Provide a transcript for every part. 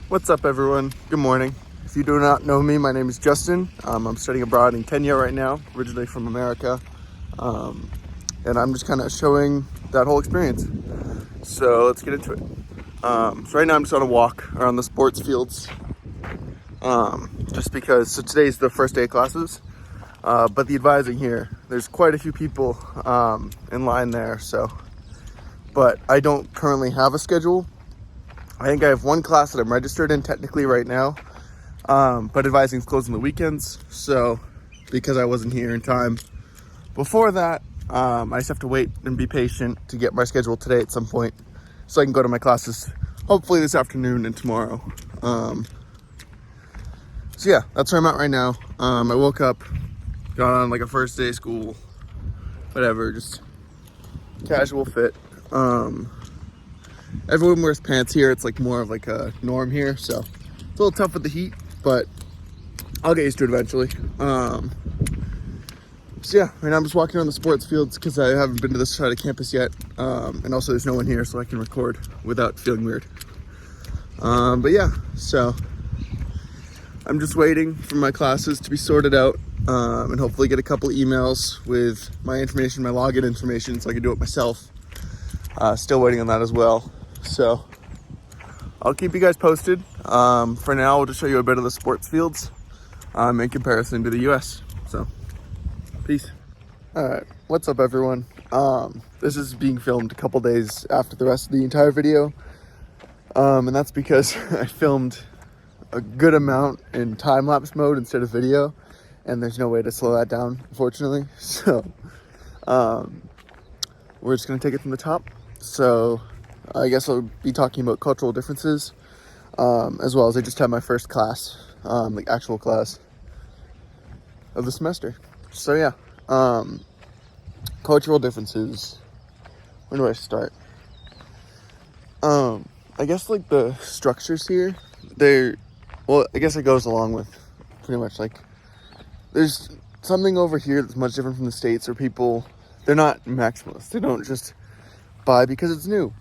What's up, everyone? Good morning. If you do not know me, my name is Justin. I'm studying abroad in Kenya right now, originally from America. And I'm just kind of showing that whole experience. So let's get into it. So right now I'm just on a walk around the sports fields. Just because, so today's the first day of classes. But the advising here, there's quite a few people in line there. But I don't currently have a schedule. I think I have one class that I'm registered in technically right now, but advising is closed on the weekends. So because I wasn't here in time before that, I just have to wait and be patient to get my schedule today at some point so I can go to my classes hopefully this afternoon and tomorrow. So yeah, that's where I'm at right now. I woke up, got on like a first day of school, whatever, just casual fit. Everyone wears pants here. It's like more of like a norm here, so it's a little tough with the heat, but I'll get used to it eventually. So yeah, right now I'm just walking around the sports fields because I haven't been to this side of campus yet, and also there's no one here, so I can record without feeling weird. But yeah, so I'm just waiting for my classes to be sorted out, and hopefully get a couple emails with my information, my login information, so I can do it myself. Still waiting on that as well. So I'll keep you guys posted. For now, I'll just show you a bit of the sports fields in comparison to the US. So peace. All right, what's up, everyone? This is being filmed a couple days after the rest of the entire video. And that's because I filmed a good amount in time-lapse mode instead of video, and there's no way to slow that down, unfortunately. So we're just gonna take it from the top. So I guess I'll be talking about cultural differences, as well as I just had my first class, like actual class of the semester. So yeah, cultural differences. Where do I start? I guess like the structures here, I guess it goes along with pretty much like, there's something over here that's much different from the States where people, they're not maximalists. They don't just buy because it's new.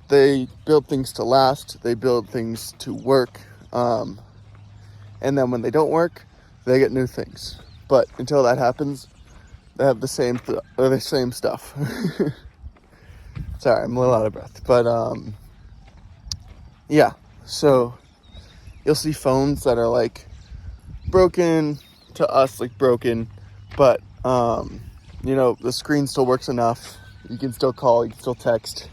They build things to last. They build things to work. And then when they don't work, they get new things. But until that happens, they have the same stuff. Sorry, I'm a little out of breath. But yeah, so you'll see phones that are like broken to us, like broken, but the screen still works enough. You can still call, you can still text,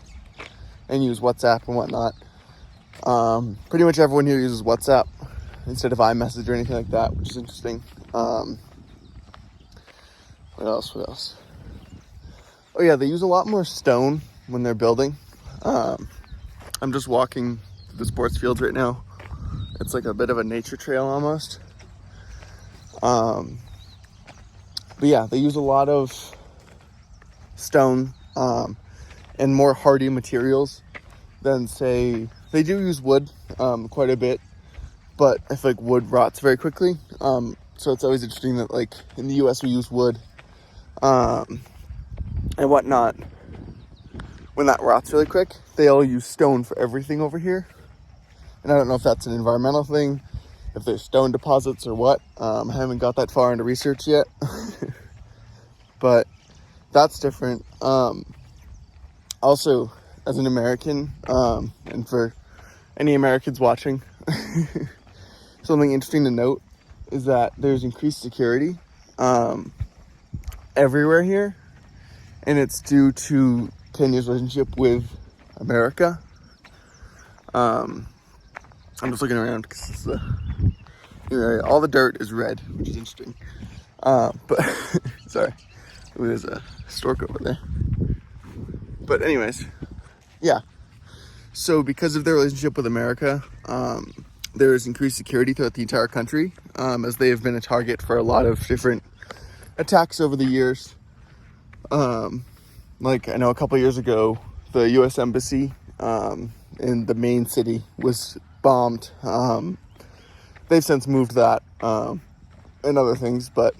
and use WhatsApp and whatnot. Pretty much everyone here uses WhatsApp instead of iMessage or anything like that, which is interesting. What else? Oh yeah, they use a lot more stone when they're building. I'm just walking through the sports fields right now. It's like a bit of a nature trail almost. But yeah, they use a lot of stone and more hardy materials than, say, they do use wood quite a bit, but I feel like wood rots very quickly. So it's always interesting that like in the US we use wood and whatnot. When that rots really quick, they all use stone for everything over here. And I don't know if that's an environmental thing, if there's stone deposits or what. I haven't got that far into research yet. But that's different. Also, as an American, and for any Americans watching, something interesting to note is that there's increased security everywhere here, and it's due to Kenya's relationship with America. I'm just looking around because all the dirt is red, which is interesting. But sorry, there's a stork over there. But anyways, yeah. So because of their relationship with America, there is increased security throughout the entire country, as they have been a target for a lot of different attacks over the years. Like I know a couple years ago, the U.S. Embassy in the main city was bombed. They've since moved that and other things, but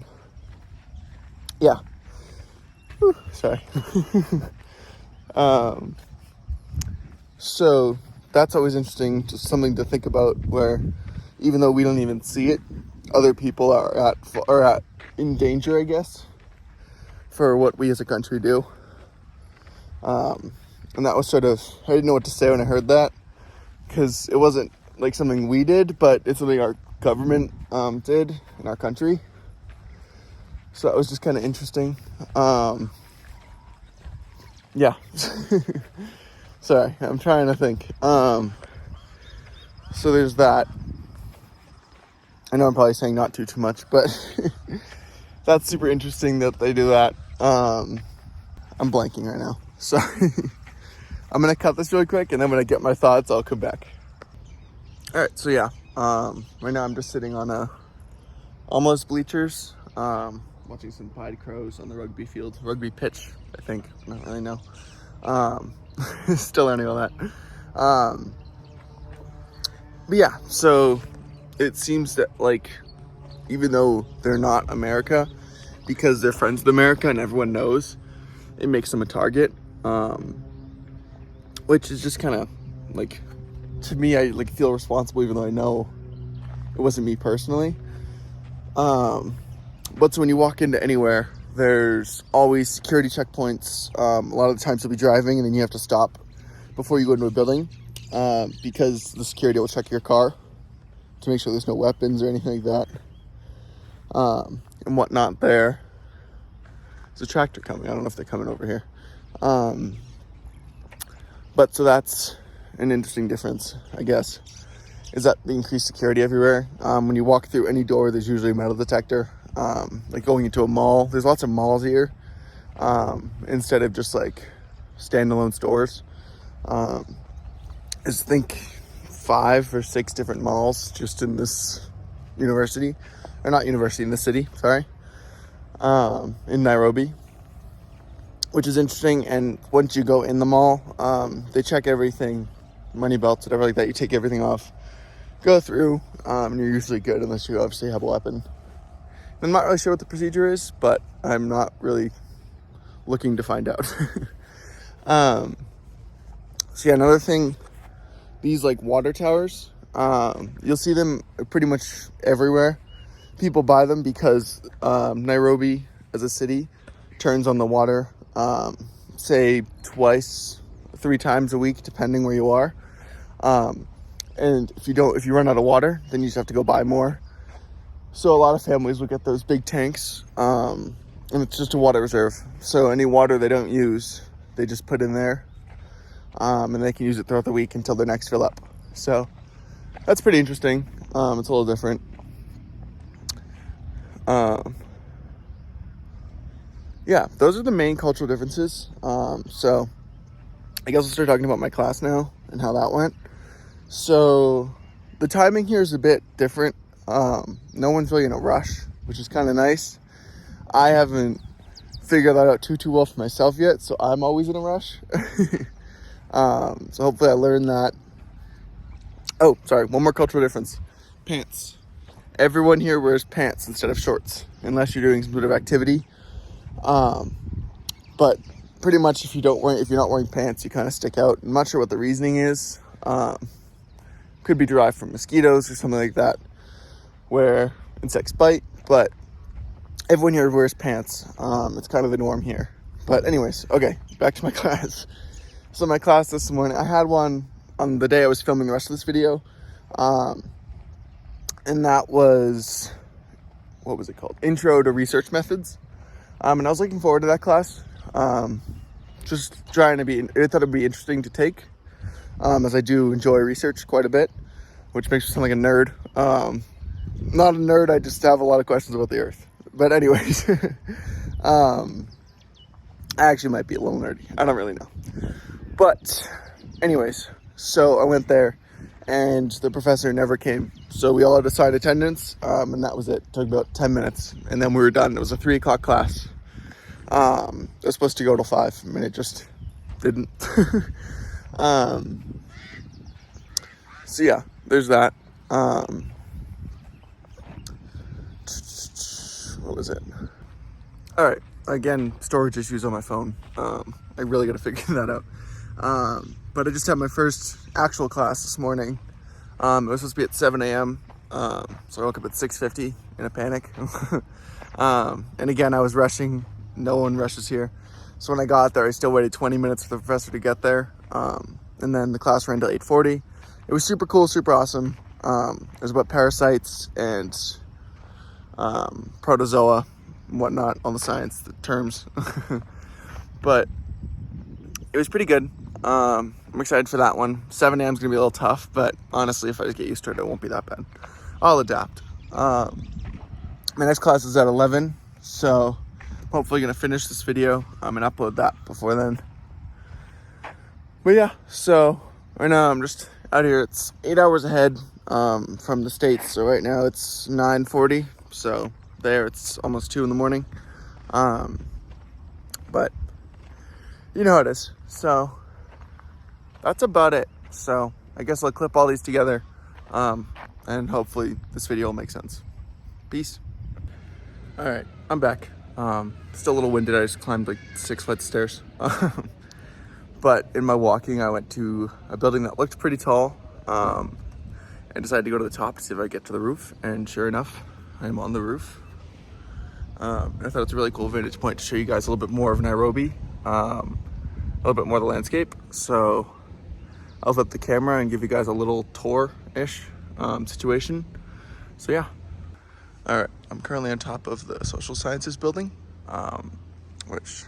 yeah. Whew, sorry. So that's always interesting, just something to think about, where even though we don't even see it, other people are in danger, I guess, for what we as a country do. And that was sort of, I didn't know what to say when I heard that, because it wasn't like something we did, but it's something our government did in our country. So that was just kind of interesting. Yeah. Sorry, I'm trying to think. So there's that. I know I'm probably saying not too much, but that's super interesting that they do that. I'm blanking right now. Sorry. I'm going to cut this really quick, and then when I get my thoughts, I'll come back. All right, so yeah. Right now I'm just sitting on almost bleachers, watching some pied crows on the rugby pitch, I think. I don't really know. Still learning all that. But yeah, so it seems that, like, even though they're not America, because they're friends with America and everyone knows, it makes them a target. Which is just kind of, like, to me, I like feel responsible even though I know it wasn't me personally. But so when you walk into anywhere, there's always security checkpoints. A lot of the times you'll be driving and then you have to stop before you go into a building, because the security will check your car to make sure there's no weapons or anything like that, and whatnot. There's a tractor coming. I don't know if they're coming over here. But so that's an interesting difference, I guess, is that the increased security everywhere. When you walk through any door, there's usually a metal detector. Like going into a mall, there's lots of malls here, instead of just like standalone stores. I think 5 or 6 different malls just in this university, or not university, in the city, sorry, in Nairobi, which is interesting. And once you go in the mall, they check everything, money belts, whatever like that. You take everything off, go through, and you're usually good unless you obviously have a weapon. I'm not really sure what the procedure is, but I'm not really looking to find out. So yeah, another thing, these like water towers, you'll see them pretty much everywhere. People buy them because Nairobi as a city turns on the water, say 2-3 times a week, depending where you are. And if you run out of water, then you just have to go buy more. So a lot of families will get those big tanks, and it's just a water reserve. So any water they don't use, they just put in there, and they can use it throughout the week until their next fill up. So that's pretty interesting. It's a little different. Yeah, those are the main cultural differences. So I guess we'll start talking about my class now and how that went. So the timing here is a bit different. No one's really in a rush, which is kind of nice. I haven't figured that out too well for myself yet, so I'm always in a rush. So hopefully I learned that. Oh, sorry, one more cultural difference. Pants. Everyone here wears pants instead of shorts, unless you're doing some sort of activity. But pretty much if you're not wearing pants, you kind of stick out. I'm not sure what the reasoning is. Could be derived from mosquitoes or something like that, where insects bite, but everyone here wears pants. It's kind of the norm here. But anyways, okay, back to my class. So my class this morning, I had one on the day I was filming the rest of this video. And that was, what was it called? Intro to Research Methods. And I was looking forward to that class. Just trying to I thought it'd be interesting to take, as I do enjoy research quite a bit, which makes me sound like a nerd. Not a nerd, I just have a lot of questions about the earth. But anyways, I actually might be a little nerdy. I don't really know. But anyways, so I went there and the professor never came. So we all had to sign attendance, and that was it. It took about 10 minutes and then we were done. It was a 3 o'clock class. It was supposed to go till 5 and it just didn't. So yeah, there's that. What was it? All right, again, storage issues on my phone. I really got to figure that out. But I just had my first actual class this morning. It was supposed to be at 7 a.m. So I woke up at 6:50 in a panic. And again, I was rushing. No one rushes here. So when I got there, I still waited 20 minutes for the professor to get there. And then the class ran till 8:40. It was super cool, super awesome. It was about parasites and protozoa and whatnot, all the science, the terms. But it was pretty good. I'm excited for that one. 7 a.m. is going to be a little tough, but honestly, if I just get used to it, it won't be that bad. I'll adapt. My next class is at 11, so I'm hopefully going to finish this video and upload that before then. But yeah, so right now I'm just out here. It's 8 hours ahead from the States, so right now it's 9:40, so there it's almost 2 in the morning. But you know how it is. So that's about it. So I guess I'll clip all these together, and hopefully this video will make sense. Peace. All right, I'm back. Still a little winded. I just climbed like 6 flights of stairs. But in my walking, I went to a building that looked pretty tall, and decided to go to the top to see if I could get to the roof. And sure enough, I'm on the roof. I thought it's a really cool vantage point to show you guys a little bit more of Nairobi, a little bit more of the landscape. So I'll flip the camera and give you guys a little tour-ish situation. So yeah. All right, I'm currently on top of the social sciences building, which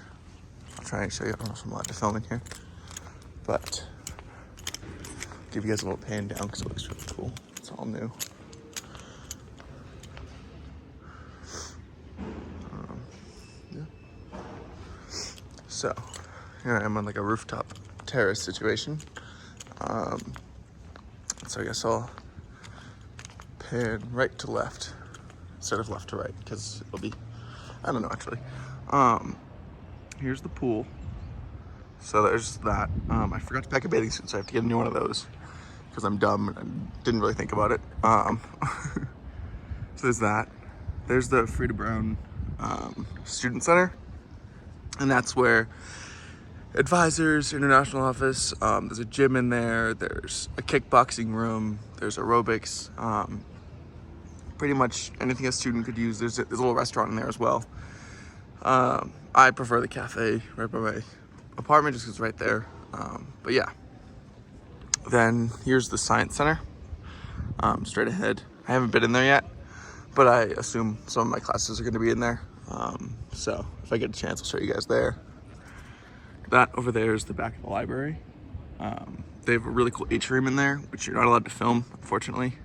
I'll try and show you. I don't know if I'm allowed to film in here, but I'll give you guys a little pan down because it looks really cool. It's all new. Yeah. So here I am on like a rooftop terrace situation. So I guess I'll pan right to left instead of left to right because it'll be, I don't know actually. Here's the pool. So there's that. I forgot to pack a bathing suit, so I have to get a new one of those because I'm dumb and I didn't really think about it. So there's that. There's the Frida Brown Student Center, and that's where advisors, international office, there's a gym in there, there's a kickboxing room, there's aerobics, pretty much anything a student could use. There's a little restaurant in there as well. I prefer the cafe right by my apartment just because it's right there. But yeah. Then here's the science center, straight ahead. I haven't been in there yet, but I assume some of my classes are going to be in there. So if I get a chance, I'll show you guys there. That over there is the back of the library. They have a really cool atrium in there, which you're not allowed to film, unfortunately.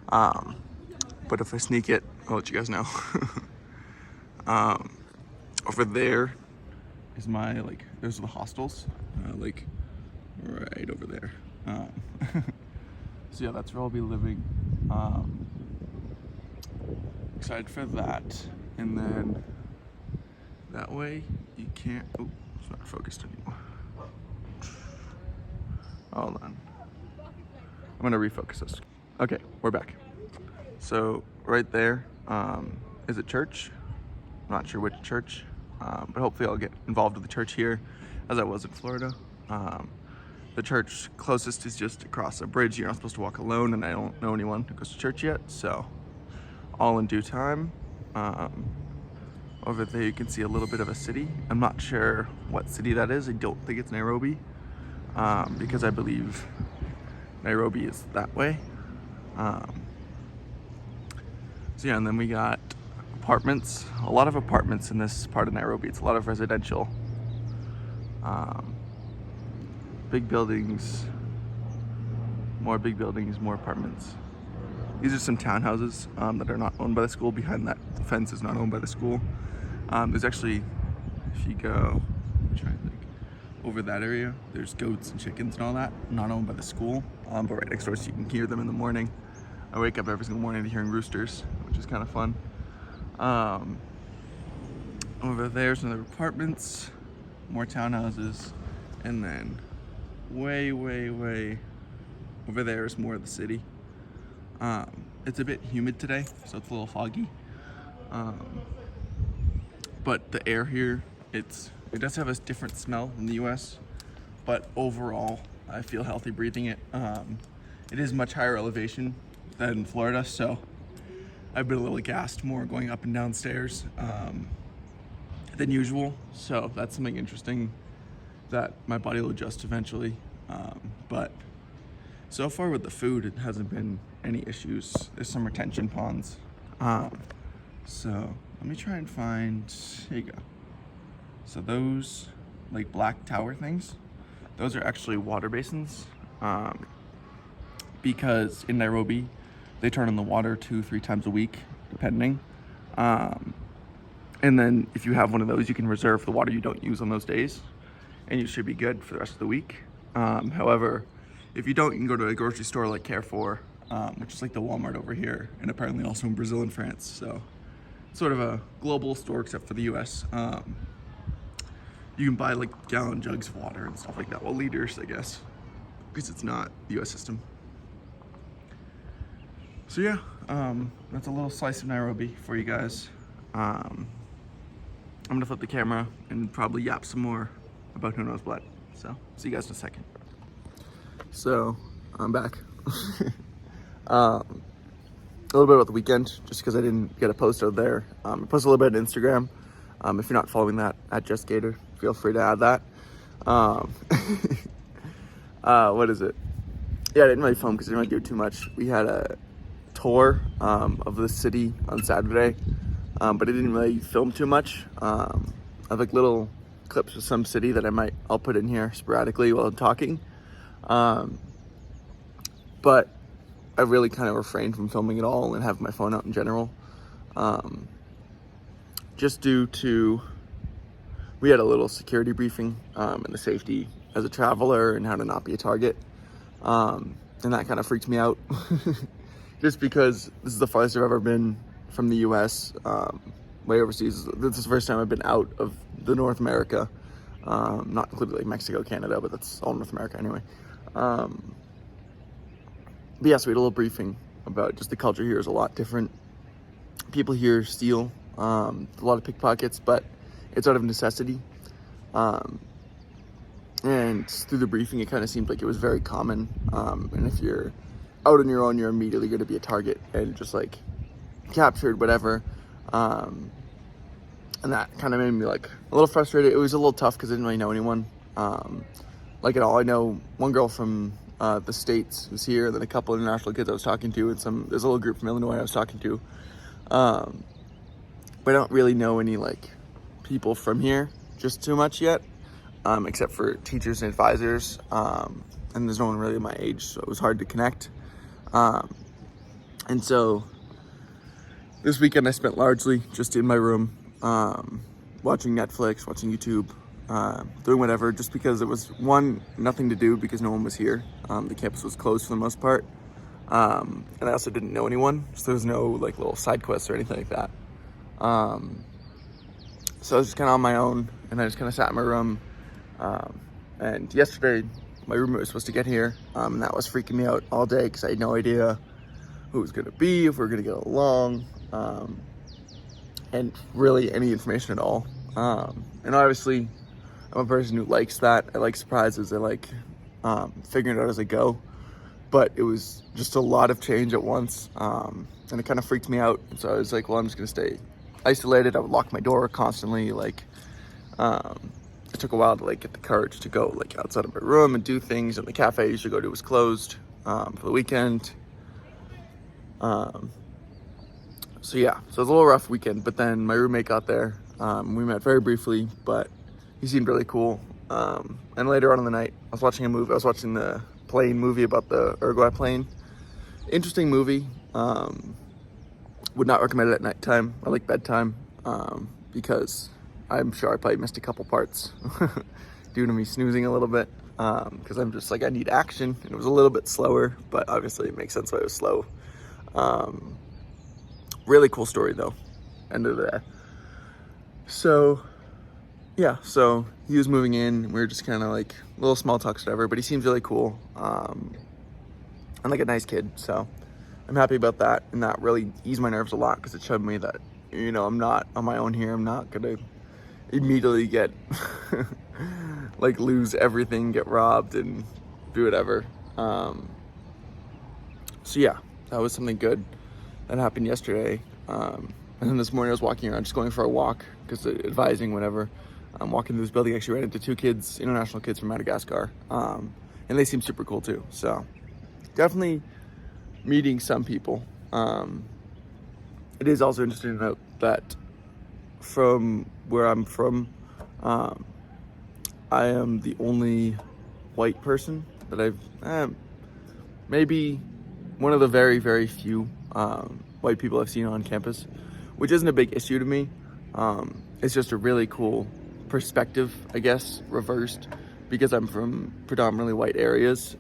But if I sneak it, I'll let you guys know. Over there is my, those are the hostels, right over there. So yeah, that's where I'll be living. Excited for that. And then that way you can't, oh, it's not focused anymore. Hold on. I'm gonna refocus this. Okay, we're back. So right there is a church. I'm not sure which church, but hopefully I'll get involved with the church here as I was in Florida. The church closest is just across a bridge. You're not supposed to walk alone, and I don't know anyone who goes to church yet, so all in due time. Over there you can see a little bit of a city. I'm not sure what city that is. I don't think it's Nairobi, because I believe Nairobi is that way. So yeah, and then we got apartments, a lot of apartments in this part of Nairobi. It's a lot of residential. Big buildings, more apartments. These are some townhouses that are not owned by the school. Behind that fence is not owned by the school. There's actually, if you go, I'm trying to think, over that area, there's goats and chickens and all that, not owned by the school, but right next door, so you can hear them in the morning. I wake up every single morning to hearing roosters, which is kind of fun. Over there's another apartments, more townhouses, and then way over there is more of the city. It's a bit humid today, so it's a little foggy. But the air here, it does have a different smell in the US, but overall I feel healthy breathing it. It is much higher elevation than Florida, so I've been a little gassed more going up and down stairs than usual. So that's something interesting that my body will adjust eventually. But so far with the food, it hasn't been any issues. There's some retention ponds. So let me try and find, here you go. So those like black tower things, those are actually water basins. Because in Nairobi, they turn on the water 2-3 times a week, depending. And then if you have one of those, you can reserve the water you don't use on those days, and you should be good for the rest of the week. However, if you don't, you can go to a grocery store like Carrefour, which is like the Walmart over here, and apparently also in Brazil and France. So sort of a global store except for the US. You can buy like gallon jugs of water and stuff like that. Well, liters, I guess, because it's not the US system. So yeah, that's a little slice of Nairobi for you guys. I'm gonna flip the camera and probably yap some more about who knows what. So see you guys in a second. So I'm back. A little bit about the weekend, just because I didn't get a post out there. I posted a little bit on Instagram. If you're not following that, at Just Gator, feel free to add that. What is it? Yeah, I didn't really film because I didn't really do too much. We had a tour of the city on Saturday, but I didn't really film too much. I have like little clips of some city that I'll put in here sporadically while I'm talking. But I really kind of refrained from filming it all and have my phone out in general. Just due to, we had a little security briefing and the safety as a traveler and how to not be a target. And that kind of freaked me out. Just because this is the farthest I've ever been from the US, way overseas. This is the first time I've been out of the North America, not including like Mexico, Canada, but that's all North America anyway. But yeah, so we had a little briefing about just the culture here is a lot different. People here steal, a lot of pickpockets, but it's out of necessity. And through the briefing, it kind of seemed like it was very common. And if you're out on your own, you're immediately going to be a target and just like captured, whatever. And that kind of made me like a little frustrated. It was a little tough because I didn't really know anyone like at all. I know one girl from the States was here, and then a couple of international kids I was talking to, and there's a little group from Illinois I was talking to. But I don't really know any like people from here just too much yet, except for teachers and advisors. And there's no one really my age, so it was hard to connect. And so this weekend I spent largely just in my room, watching Netflix, watching YouTube, doing whatever, just because it was one, nothing to do because no one was here. The campus was closed for the most part. And I also didn't know anyone, so there was no like little side quests or anything like that. So I was just kind of on my own, and I just kind of sat in my room. And yesterday, my roommate was supposed to get here, and that was freaking me out all day because I had no idea who it was going to be, if we were going to get along, and really any information at all. And obviously, I'm a person who likes that. I like surprises. I like figuring it out as I go. But it was just a lot of change at once, and it kind of freaked me out. So I was like, well, I'm just going to stay isolated. I would lock my door constantly. Like, it took a while to like get the courage to go like outside of my room and do things. And the cafe I usually go to was closed for the weekend. So yeah, so it was a little rough weekend. But then my roommate got there. We met very briefly, but he seemed really cool. And later on in the night, I was watching a movie. I was watching the plane movie about the Uruguay plane. Interesting movie. Would not recommend it at nighttime or like bedtime, because I'm sure I probably missed a couple parts due to me snoozing a little bit, because I'm just like, I need action, and it was a little bit slower, but obviously it makes sense why it was slow. Really cool story though, end of the day. So yeah, so he was moving in, we were just kind of like a little small talks, whatever, but he seems really cool, and like a nice kid, so I'm happy about that. And that really eased my nerves a lot, because it showed me that, you know, I'm not on my own here. I'm not gonna immediately get like lose everything, get robbed, and do whatever. So yeah, that was something good that happened yesterday. And then this morning I was walking around, just going for a walk, because advising, whatever. I'm walking through this building, actually ran into 2 kids, international kids from Madagascar. And they seem super cool too. So definitely meeting some people. It is also interesting to note that from where I'm from, I am the only white person that I've, maybe one of the very, very few white people I've seen on campus, which isn't a big issue to me. It's just a really cool perspective, I guess, reversed, because I'm from predominantly white areas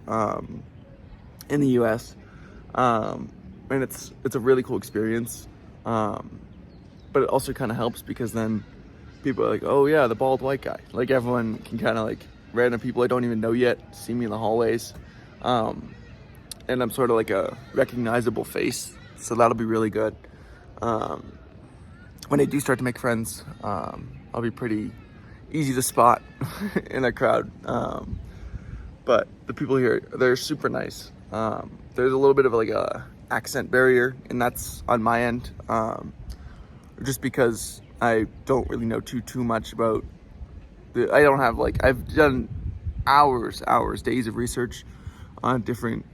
in the US. And it's a really cool experience. But it also kind of helps because then people are like, oh yeah, the bald white guy. Like everyone can kind of like, random people I don't even know yet see me in the hallways. And I'm sort of like a recognizable face. So that'll be really good. When I do start to make friends, I'll be pretty easy to spot in a crowd. But the people here, they're super nice. There's a little bit of like a accent barrier, and that's on my end. Just because I don't really know too much about I don't have like, I've done hours, days of research on different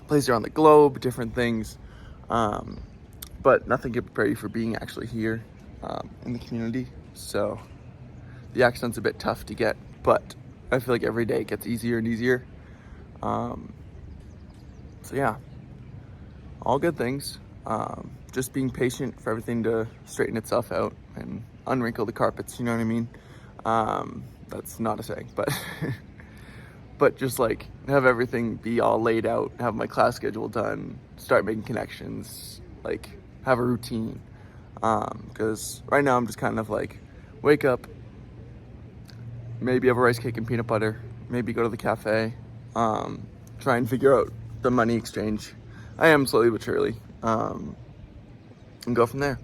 places around the globe, different things, but nothing can prepare you for being actually here in the community. So the accent's a bit tough to get, but I feel like every day it gets easier and easier. So yeah, all good things. Just being patient for everything to straighten itself out and unwrinkle the carpets, you know what I mean? That's not a saying, but but just like have everything be all laid out, have my class schedule done, start making connections, like have a routine. Because right now I'm just kind of like, wake up, maybe have a rice cake and peanut butter, maybe go to the cafe, try and figure out the money exchange. I am slowly but surely, and go from there.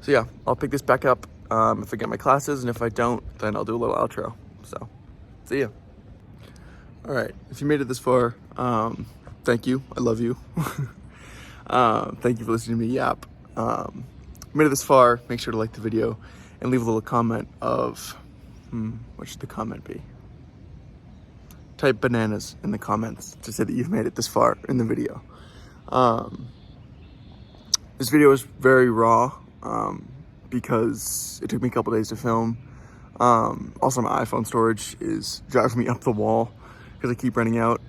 So yeah, I'll pick this back up if I get my classes, and if I don't, then I'll do a little outro. So, see ya. All right, if you made it this far, thank you. I love you. Thank you for listening to me yap. Made it this far, make sure to like the video and leave a little comment of, what should the comment be? Type bananas in the comments to say that you've made it this far in the video. This video is very raw, because it took me a couple days to film. Also my iPhone storage is driving me up the wall because I keep running out.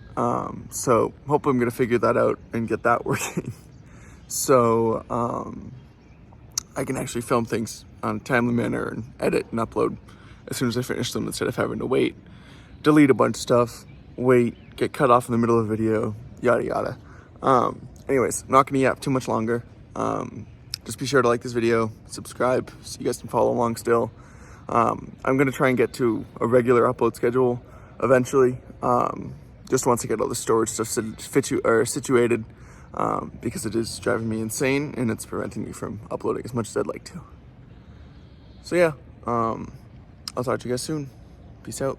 So hopefully I'm gonna figure that out and get that working. So I can actually film things on a timely manner and edit and upload as soon as I finish them, instead of having to wait, delete a bunch of stuff, wait, get cut off in the middle of the video, yada yada. Anyways, I'm not gonna yap too much longer. Just be sure to like this video, subscribe so you guys can follow along still. I'm gonna try and get to a regular upload schedule eventually. Just once I get all the storage stuff situated, because it is driving me insane and it's preventing me from uploading as much as I'd like to. So yeah, I'll talk to you guys soon. Peace out.